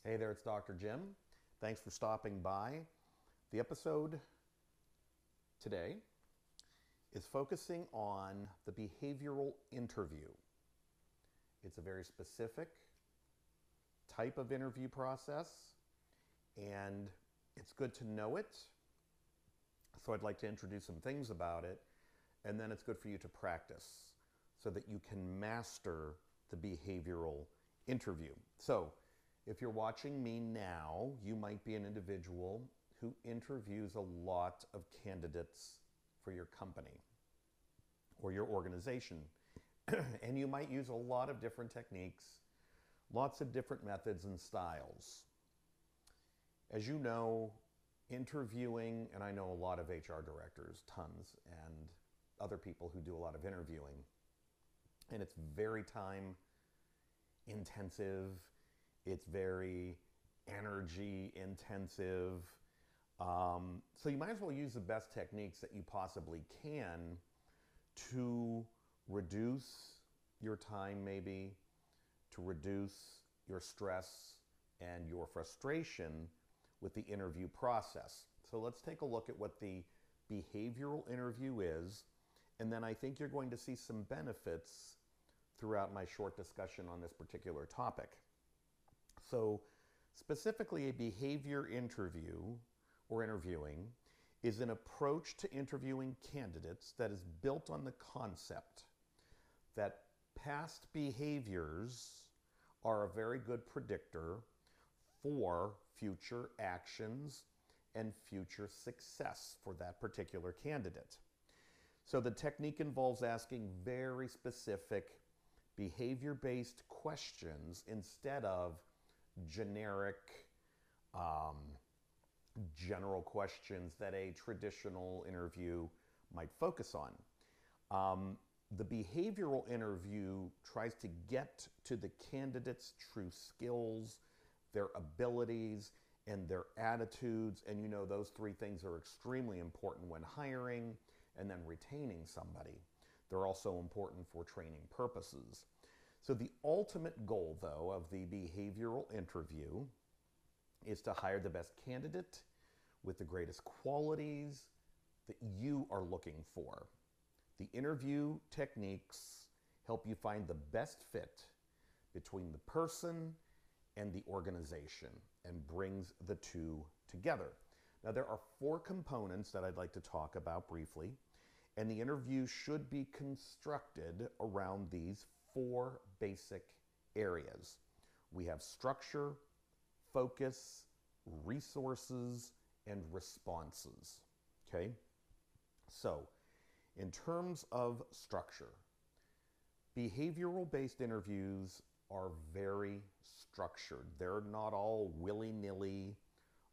Hey there, it's Dr. Jim. Thanks for stopping by. The episode today is focusing on the behavioral interview. It's a very specific type of interview process, and it's good to know it. So I'd like to introduce some things about it, and then it's good for you to practice so that you can master the behavioral interview. So if you're watching me now, you might be an individual who interviews a lot of candidates for your company or your organization. And you might use a lot of different techniques, lots of different methods and styles. As you know, interviewing, and I know a lot of HR directors, tons, and other people who do a lot of interviewing, and it's very time intensive. It's very energy intensive. So you might as well use the best techniques that you possibly can to reduce your time, maybe, to reduce your stress and your frustration with the interview process. So let's take a look at what the behavioral interview is, and then I think you're going to see some benefits throughout my short discussion on this particular topic. So specifically, a behavior interview or interviewing is an approach to interviewing candidates that is built on the concept that past behaviors are a very good predictor for future actions and future success for that particular candidate. So the technique involves asking very specific behavior-based questions instead of generic, general questions that a traditional interview might focus on. The behavioral interview tries to get to the candidate's true skills, their abilities, and their attitudes. And you know, those three things are extremely important when hiring and then retaining somebody. They're also important for training purposes. So the ultimate goal, though, of the behavioral interview is to hire the best candidate with the greatest qualities that you are looking for. The interview techniques help you find the best fit between the person and the organization and brings the two together. Now, there are 4 components that I'd like to talk about briefly, and the interview should be constructed around these 4 basic areas. We have structure, focus, resources, and responses. Okay? So, in terms of structure, behavioral-based interviews are very structured. They're not all willy-nilly,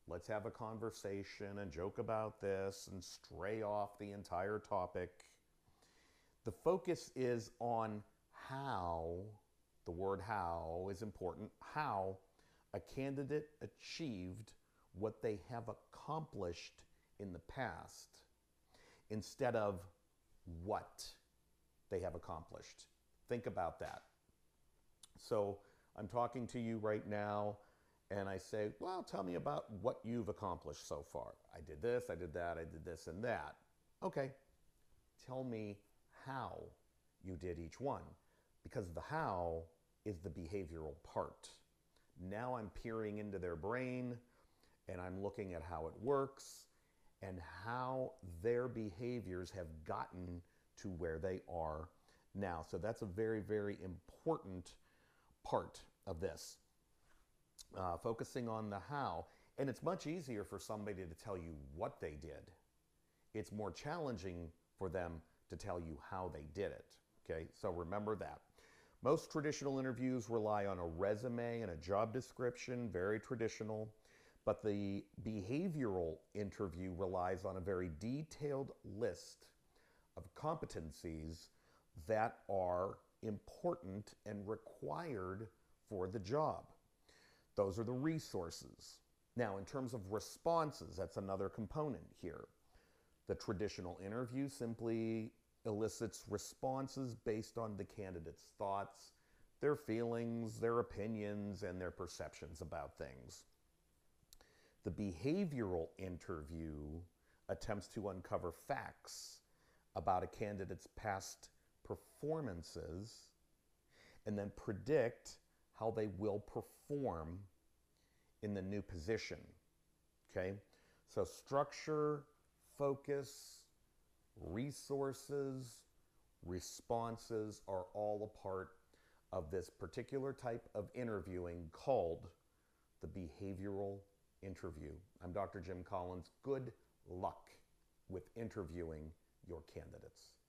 let's have a conversation and joke about this and stray off the entire topic. The focus is on how, the word how is important, how a candidate achieved what they have accomplished in the past instead of what they have accomplished. Think about that. So I'm talking to you right now and I say, well, tell me about what you've accomplished so far. I did this, I did that, I did this and that. Okay, tell me how you did each one, because the how is the behavioral part. Now I'm peering into their brain and I'm looking at how it works and how their behaviors have gotten to where they are now. So that's a very, very important part of this. Focusing on the how. And it's much easier for somebody to tell you what they did. It's more challenging for them to tell you how they did it. Okay, so remember that. Most traditional interviews rely on a resume and a job description, very traditional. But the behavioral interview relies on a very detailed list of competencies that are important and required for the job. Those are the resources. Now, in terms of responses, that's another component here. The traditional interview simply elicits responses based on the candidate's thoughts, their feelings, their opinions, and their perceptions about things. The behavioral interview attempts to uncover facts about a candidate's past performances and then predict how they will perform in the new position. Okay? So structure, focus, resources, responses are all a part of this particular type of interviewing called the behavioral interview. I'm Dr. Jim Collins. Good luck with interviewing your candidates.